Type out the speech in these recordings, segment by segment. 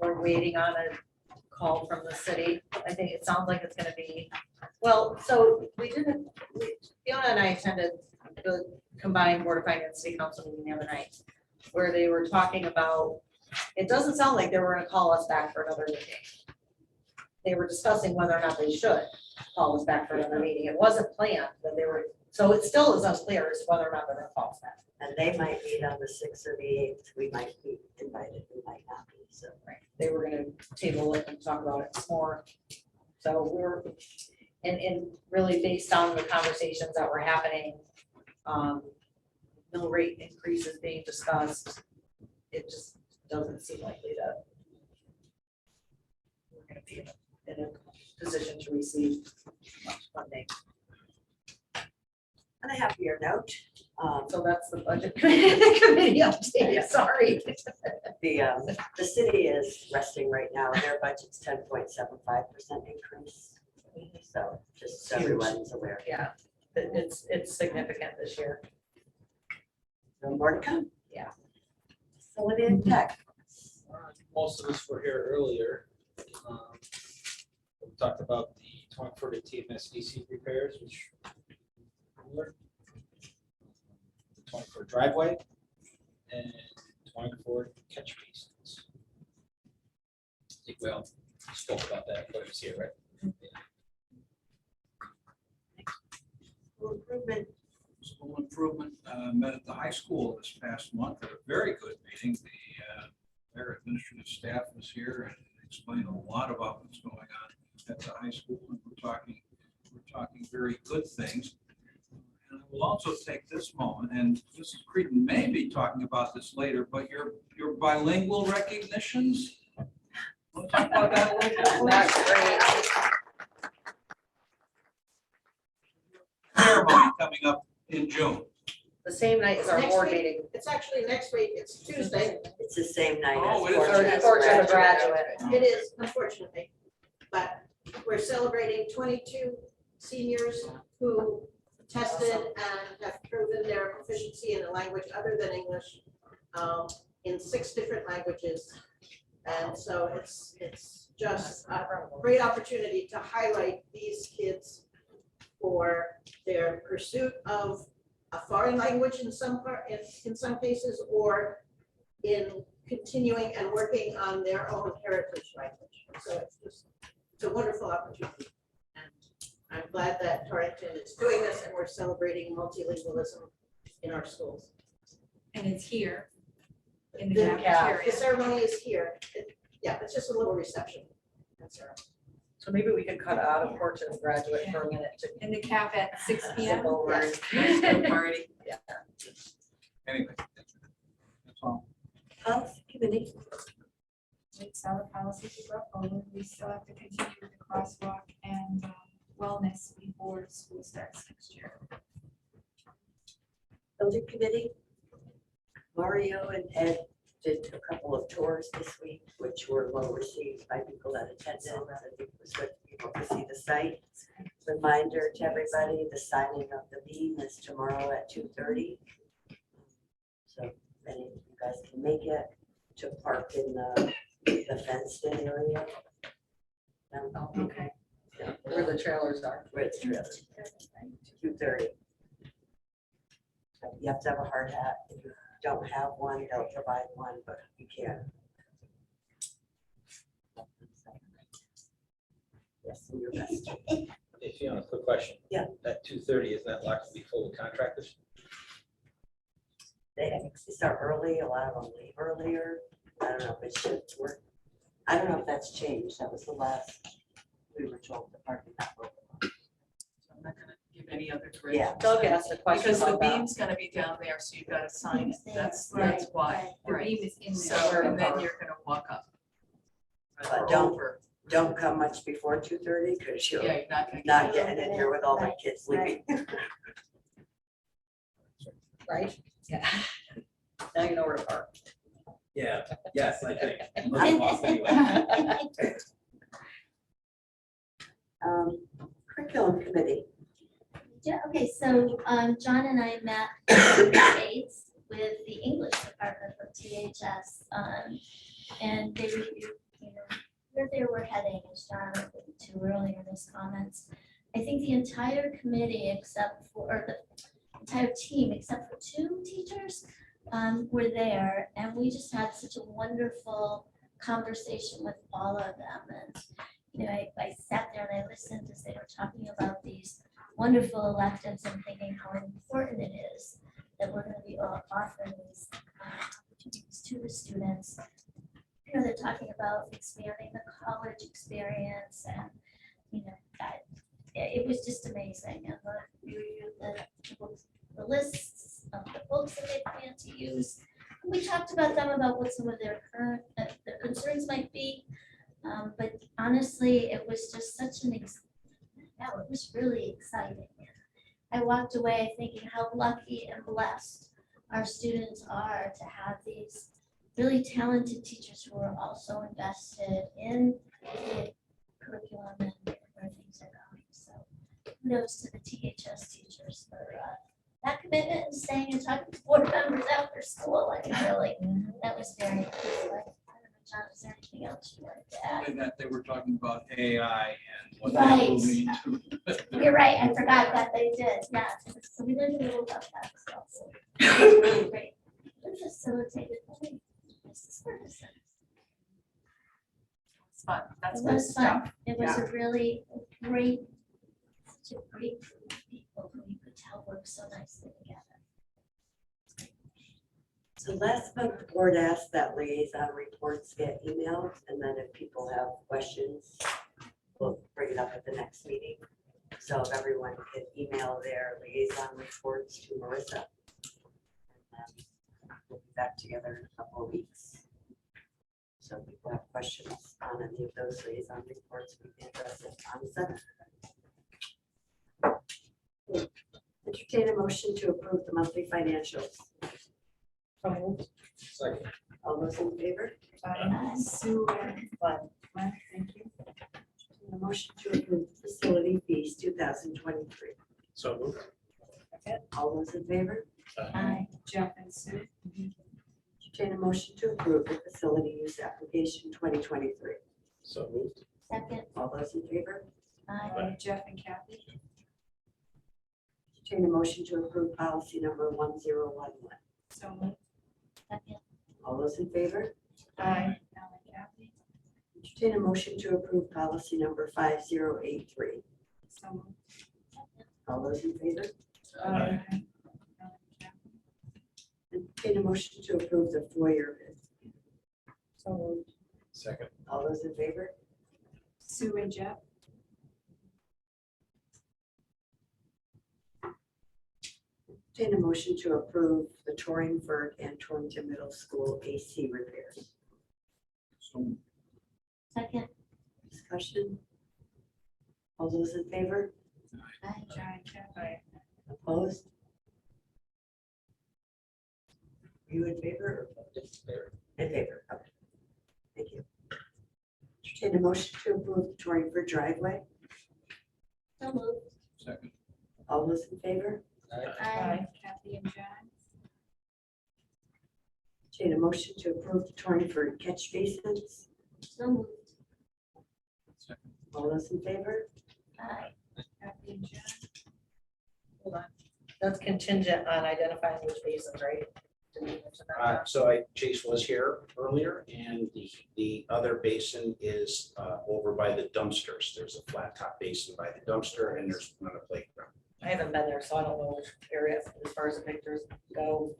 we're waiting on a call from the city. I think it sounds like it's gonna be, well, so Fiona and I attended the combined Board of Finance City Council meeting the other night, where they were talking about, it doesn't sound like they were gonna call us back for another meeting. They were discussing whether or not they should call us back for another meeting. It wasn't planned, but they were, so it still is unclear as to whether or not they're gonna call us back. And they might meet on the 6th or the 8th. We might be invited, we might not be, so. Right. They were gonna table it and talk about it some more. So we're, and really based on the conversations that were happening, mill rate increases being discussed, it just doesn't seem likely that we're gonna be in a position to receive much funding. On a happier note, So that's the budget committee update, sorry. the city is resting right now. Their budget's 10.75% increase. So just so everyone's aware. Yeah, it's significant this year. No more to come. Yeah. Facility and tech. Most of us were here earlier. We talked about the 24 to TMSDC repairs, which were the 24 driveway and 24 catch basins. I think we all spoke about that, but it was here, right? Improvement. School improvement met at the high school this past month at a very good meeting. Their administrative staff was here and explained a lot about what's going on at the high school. And we're talking very good things. And I will also take this moment, and Mrs. Creedon may be talking about this later, but your bilingual recognitions. We'll talk about that a little bit. That's great. Ceremony coming up in June. The same night as our Next board week? meeting. It's actually next week, it's Tuesday. It's the same night Oh, as it is. Fortune Fortune as graduate. It is, unfortunately, but we're celebrating 22 seniors who tested and have proven their proficiency in a language other than English in 6 different languages. And so it's just a great opportunity to highlight these kids for their pursuit of a foreign language in some cases, or in continuing and working on their own heritage language. So it's a wonderful opportunity. And I'm glad that Torrington is doing this and we're celebrating multilingualism in our schools. And it's here in the The cafeteria. The ceremony is here. Yeah, it's just a little reception. That's all right. So maybe we could cut out of Fortune graduate for a minute to In the caf at 6 skip p.m. over. Yes. Party. Yeah. Anyway, that's all. Policy committee. It's our policy to go forward. We still have to continue with the crosswalk and wellness before school starts next year. Building committee. Mario and Ed did a couple of tours this week, which were well received by people that attended. I think it was good for people to see the site. Reminder to everybody, the signing of the beam is tomorrow at 2:30. So if any of you guys can make it, to park in the fenced in area. Okay. Where the trailers are. Where it's trailers. 2:30. You have to have a hard hat. If you don't have one, they'll provide one, but you can. Yes, do your best. If you want a quick question. Yeah. At 2:30, is that locked to be full of contractors? They start early, a lot of them leave earlier. I don't know if it should work. I don't know if that's changed. That was the last we were told the parking lot. I'm not gonna give any other Yeah. directions. Doug asked a question Because the about that. beam's gonna be down there, so you've gotta sign it. That's Right, why. The Right. beam is in So, there. and then you're gonna walk up. But don't come much before 2:30 because you're Yeah, you're not gonna. not getting in here with all my kids leaving. Right? Yeah. Now you know where to park. Yeah, yes, I think. Curriculum committee. Yeah, okay, so John and I met on the eighth with the English department of THS. And they reviewed you know, where they were heading, as John alluded to earlier in his comments. I think the entire committee, except for, or the entire team, except for 2 teachers, were there, and we just had such a wonderful conversation with all of them. And, you know, I sat there and I listened as they were talking about these wonderful electives and thinking how important it is that we're gonna be offering these opportunities to the students. You know, they're talking about expanding the college experience and, you know, that, it was just amazing. And the lists of the books that they plan to use. We talked about them, about what some of their current, their concerns might be. But honestly, it was just such it was really exciting. I walked away thinking how lucky and blessed our students are to have these really talented teachers who are also invested in the curriculum and where things are going. So kudos to the THS teachers for that commitment and staying and talking to board members after school. I mean, really, that was very nice. I don't know, John, is there anything else you wanted to add? Only that they were talking about AI and what Right. that will mean to. You're right, I forgot that they did, yeah, so we learned a little about that as well, so. It was really great. It facilitated learning. It's Ferguson. It's fun. That's It good was stuff. fun, it was a really great, such a great group of people who you could tell work so nicely together. So last month, the board asked that liaison reports get emailed, and then if people have questions, we'll bring it up at the next meeting. So if everyone can email their liaison reports to Marissa. And then we'll be back together in a couple of weeks. So if people have questions on any of those liaison reports, we can address it on the 7th. Entertain a motion to approve the monthly financials. Second. All those in favor? Sue and Glenn, thank you. A motion to approve facility fees 2023. So moved. All those in favor? Aye. Jeff and Sue. Entertain a motion to approve the facility use application 2023. So moved. Second, All those in favor? aye. Jeff and Kathy. Entertain a motion to approve policy number 1011. So moved. Second, All those in favor? Aye. Al and Kathy. Entertain a motion to approve policy number 5083. So moved. All those in favor? Aye. Al and Kathy. Entertain a motion to approve the four-year bid. so moved. Second. All those in favor? Sue and Jeff. Entertain a motion to approve the Torrington and Torrington Middle School AC repairs. So Second, Discussion? All those in favor? aye. John and Kathy. Opposed? Are you in favor or opposed? In favor, okay. Thank you. Entertain a motion to approve the Torrington driveway. So moved. second, All those in favor? Aye. Kathy and John. Entertain a motion to approve the Torrington catch basins. So moved. second, All those in favor? Aye. Kathy and John. Hold on. That's contingent on identifying which basins, right? Did we mention that, John? So Chase was here earlier, and the other basin is over by the dumpsters. There's a flat top basin by the dumpster, and there's one on the playground. I haven't been there, so I don't know which area as far as the pictures go.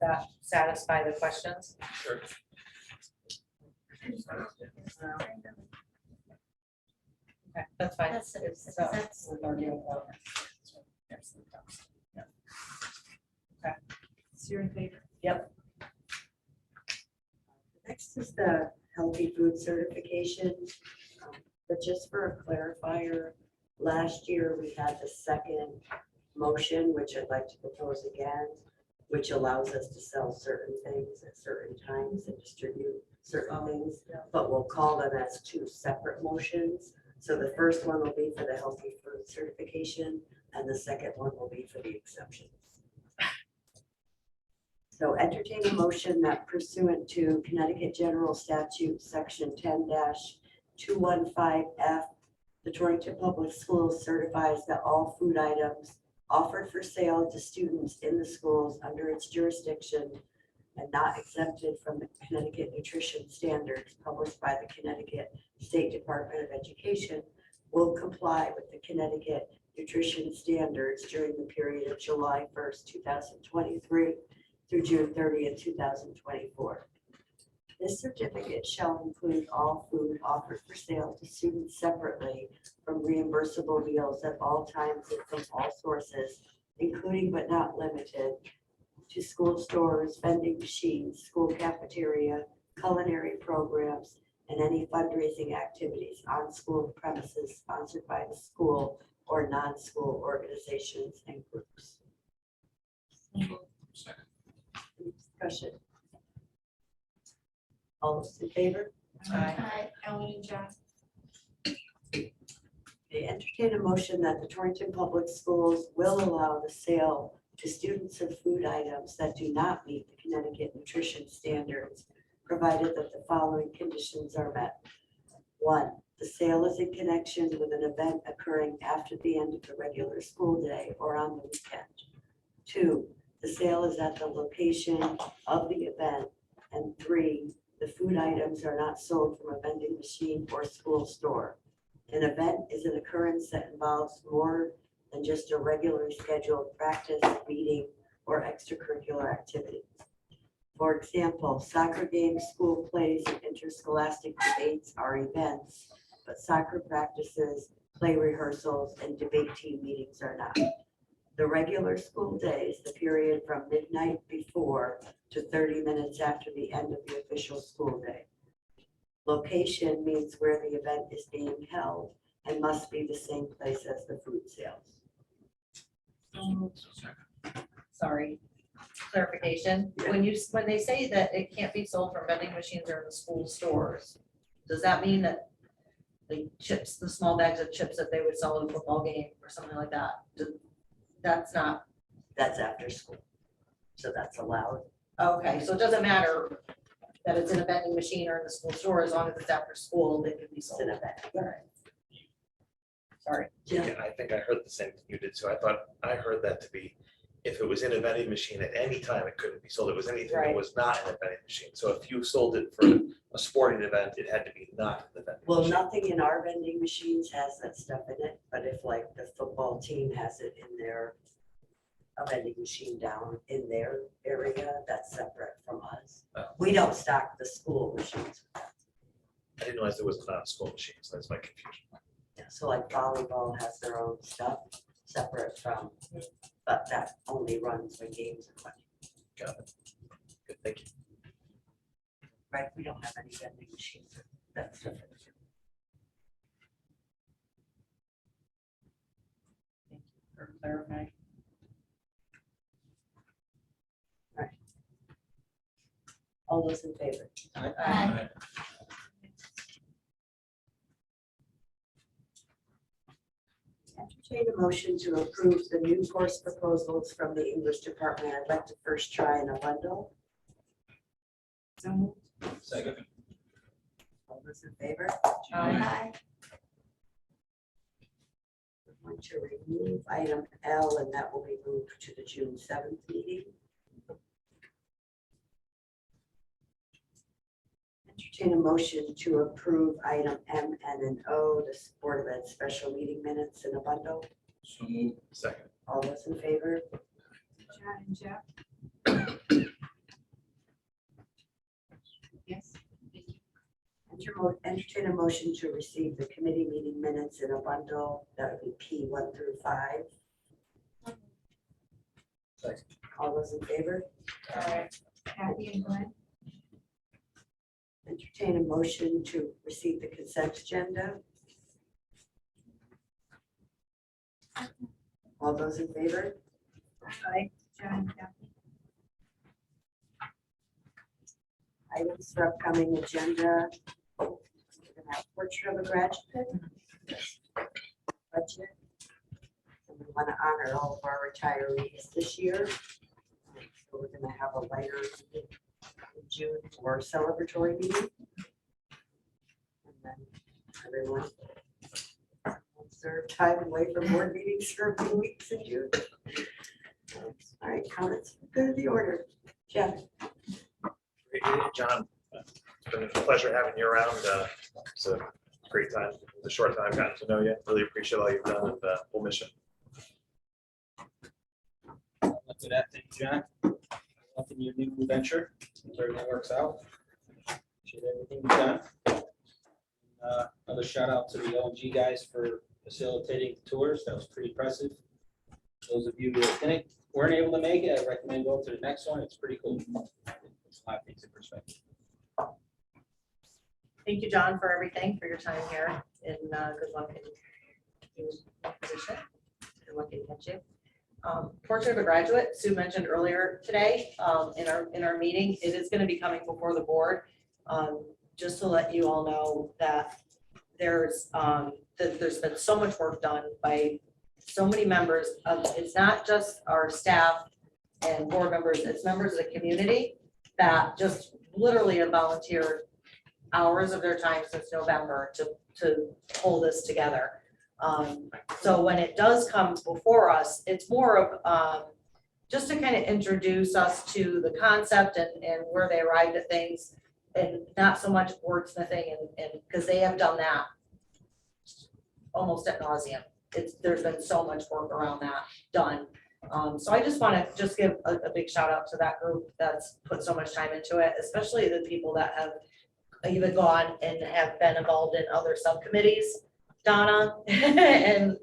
That satisfy the questions? Sure. Okay, that's fine. That's it. It's, That's- we're gonna do it. So you're in favor. Yep, Next is the healthy food certification. But just for a clarifier, last year we had the second motion, which I'd like to propose again, which allows us to sell certain things at certain times and distribute certain things, but we'll call them as two separate motions. So the first one will be for the healthy food certification, and the second one will be for the exceptions. So entertain a motion that pursuant to Connecticut General Statute, Section 10-215F, the Torrington Public Schools certifies that all food items offered for sale to students in the schools under its jurisdiction and not exempted from the Connecticut nutrition standards published by the Connecticut State Department of Education will comply with the Connecticut nutrition standards during the period of July 1st, 2023 through June 30th, 2024. This certificate shall include all food offered for sale to students separately from reimbursable meals at all times and from all sources, including but not limited to school stores, vending machines, school cafeteria, culinary programs, and any fundraising activities on school premises sponsored by the school or non-school organizations and groups. Second. Any discussion? All those in favor? Aye. Ellen and John. They entertain a motion that the Torrington Public Schools will allow the sale to students of food items that do not meet the Connecticut nutrition standards, provided that the following conditions are met. 1, the sale is in connection with an event occurring after the end of the regular school day or on the weekend. 2, the sale is at the location of the event. And 3, the food items are not sold from a vending machine or school store. An event is an occurrence that involves more than just a regularly scheduled practice, meeting, or extracurricular activity. For example, soccer games, school plays, and interscholastic debates are events, but soccer practices, play rehearsals, and debate team meetings are not. The regular school days, the period from midnight before to 30 minutes after the end of the official school day. Location means where the event is being held and must be the same place as the food sales. Second. Sorry, clarification. When they say that it can't be sold from vending machines or in the school stores, does that mean that the chips, the small bags of chips that they would sell at a football game or something like that, that's not, That's after school. So that's allowed. okay, so it doesn't matter that it's in a vending machine or in the school store, as long as it's after school, they could be It's sold. an event. Sorry. Yeah. Yeah, I think I heard the same thing you did, so I heard that to be, if it was in a vending machine at any time, it couldn't be sold, it was anything Right. that was not in a vending machine, so if you sold it for a sporting event, it had to be not in the vending Well, machine. nothing in our vending machines has that stuff in it, but if like the football team has it in their, a vending machine down in their area, that's separate from us. Oh. We don't stock the school machines. I didn't realize there was not a school machine, so that's my confusion. Yeah, so like volleyball has their own stuff separate from, but that only runs when games are playing, Got it. Good, thank you. right? We don't have any vending machines. That's different. For clarifying. All those in favor? Aye. Entertain a motion to approve the new course proposals from the English department. I'd like to first try in a bundle. So moved. Second. All those in favor? Aye. We're going to remove item L, and that will be moved to the June 7th meeting. Entertain a motion to approve item M, N, and O, the Board of Ed special meeting minutes in a bundle. So moved. Second. All those in favor? John and Jeff. Yes. Thank you. Entertain a motion to receive the committee meeting minutes in a bundle. That would be P 1 through 5. Second. All those in favor? Kathy and Glenn. Entertain a motion to receive the consent agenda. All those in favor? Aye. John and Kathy. Items for upcoming agenda. We're gonna have portrait of a graduate. Budget. And we want to honor all of our retirees this year. we're gonna have a later in June for a celebratory meeting. And then everyone wants their time away from board meetings for a few weeks in June. All right, comments, go to the order. Jeff? John, it's been a pleasure having you around. It's a great time, the short time I've gotten to know you. Really appreciate all you've done, and we'll miss you. After that, thank you, John. Up in your new venture, hope everything works out. Appreciate everything you've done. Another shout out to the OG guys for facilitating tours. That was pretty impressive. Those of you who weren't able to make it, I recommend going to the next one. It's pretty cool. It's a lot of things in perspective. Thank you, John, for everything, for your time here, and good luck in your position. Good luck in catch you. Portrait of a graduate, Sue mentioned earlier today, in our meeting, it is gonna be coming before the board. Just to let you all know that there's been so much work done by so many members of, it's not just our staff and board members, it's members of the community that just literally have volunteered hours of their time since November to pull this together. So when it does come before us, it's more of just to kind of introduce us to the concept and where they arrived at things, and not so much wordsmithing and because they have done that almost at nauseum. There's been so much work around that done. So I just want to just give a big shout out to that group that's put so much time into it, especially the people that have even gone and have been involved in other subcommittees, Donna, and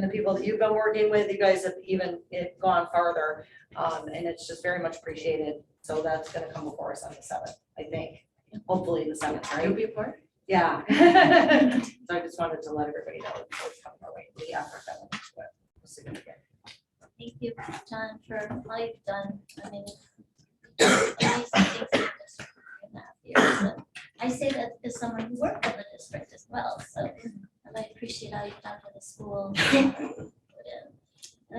the people that you've been working with. You guys have even gone farther, and it's just very much appreciated. So that's going to come before us on the 7th, I think. Hopefully the 7th, right? You'll be a part? Yeah. So I just wanted to let everybody know it's coming our way. The effort that went into it was significant. Thank you, John, for all you've done. I mean, amazing things in this 3.5 years. And I say that as someone who worked in the district as well, so I appreciate all you've done for the school. And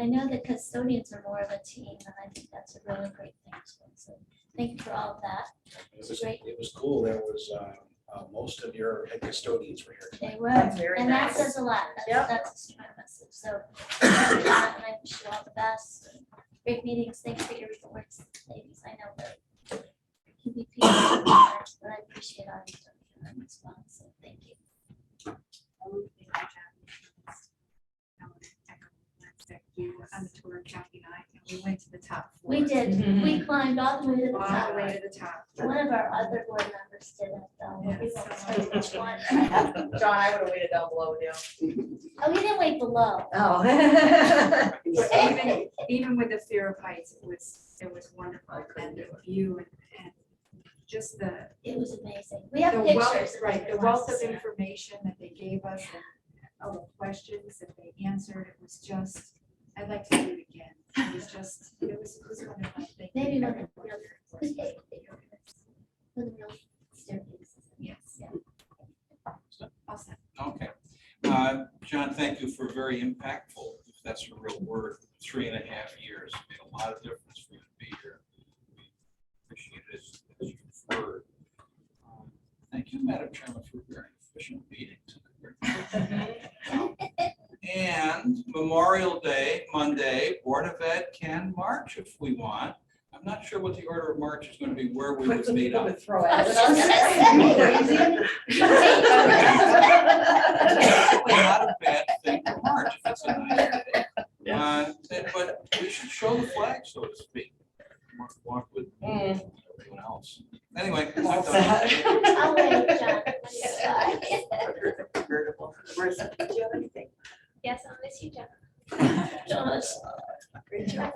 I know that custodians are more of a team, and I think that's a really great thing. So thank you for all of that. It was cool. There was, most of your head custodians were here. They were, That's very and that nice. says a lot. Yep. That's a strong message. So thank you for that, and I wish you all the best. Great meetings. Thanks for your reports, ladies. I know that can be people, but I appreciate all you've done for them as well. So thank you. You were on the tour, Jackie and I, and we went to the top floor. We did. We climbed all the way to the All top. the way to the top. One of our other board members didn't, though. We Yes. won't tell you which one. John, I would have waited down below with you. Oh, we didn't wait below. Oh. But even with the fear of heights, it was wonderful, and the view and just the It was amazing. We have wealth, pictures. right, the wealth of information that they gave us and all the questions that they answered, it was just, I'd like to do it again. It was just, it was wonderful. Thank you. Maybe when the real, when the real staircase. Yes. Yeah. All set. Okay. John, thank you for very impactful, if that's a real word, 3.5 years. It made a lot of difference for you to be here. We appreciate it as you've heard. Thank you, Madam Chairman, for a very efficient meeting tonight. And Memorial Day, Monday, Board of Ed can march if we want. I'm not sure what the order of march is going to be, where we would meet up. Throw I it. was just gonna say. Actually not a bad thing to march, if it's a nice day. But we should show the flag, so to speak. Walk with everyone else. Anyway. I'm done. I'll wait, John. Marissa, did you have anything? Yes, I'll miss you, John. Josh. Great job.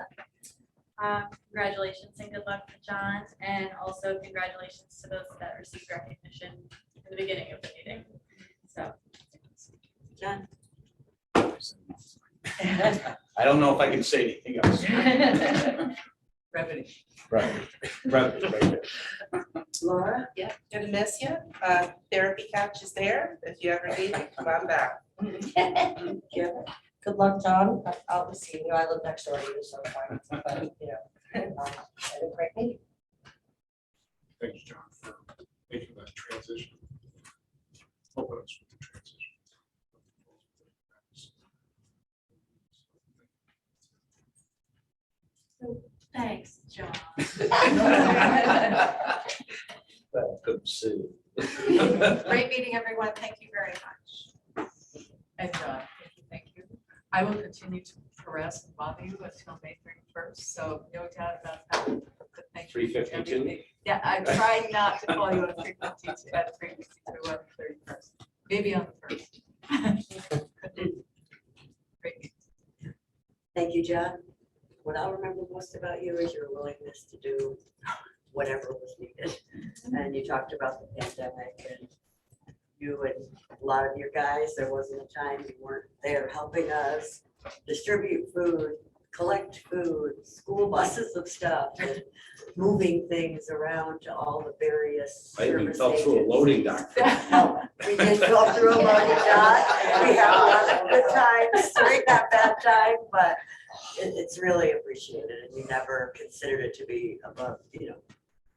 Congratulations and good luck to John, and also congratulations to those that received recognition in the beginning of the meeting. So. John? I don't know if I can say anything else. Revenue. Right. Laura? Yeah, gonna miss you. Therapy couch is there. If you ever need it, come on back. Kevin? Good luck, John. I'll be seeing you. I live next door to you, so fine. But, you know. And a great meeting. Thanks, John, for making that transition. Helping us with the transition. Thanks, John. Good see. Great meeting, everyone. Thank you very much. And John, thank you. I will continue to harass and bother you until May 31st, so no doubt about that. But thank you for 3:52? everything. Yeah, I'm trying not to call you at 3:52, at 3:52 on the 31st, maybe on the 1st. Great. Thank you, John. What I'll remember most about you is your willingness to do whatever was needed. And you talked about the pandemic and you and a lot of your guys, there wasn't a time you weren't there helping us distribute food, collect food, school buses of stuff, and moving things around to all the various I even service fell through a agents. loading dock. Oh, we did go through a loading dock. We had a lot of good times during that bad time, but it's really appreciated and you never considered it to be above,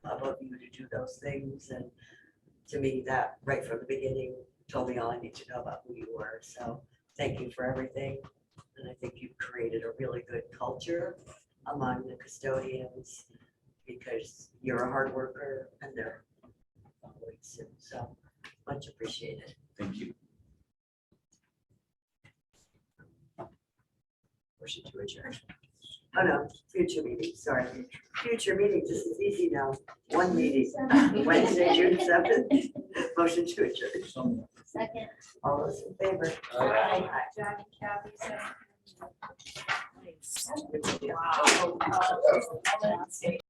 above you to do those things. And to me, that right from the beginning told me all I need to know about who you were. So thank you for everything. And I think you've created a really good culture among the custodians because you're a hard worker and they're following suit. So much appreciated. Thank you. Motion to adjourn. Oh, no, future meetings, sorry. Future meetings, this is easy now. One meeting, Wednesday, June 7th. Motion to adjourn. Second. All those in favor? Johnny, Kathy, Aye. Wow.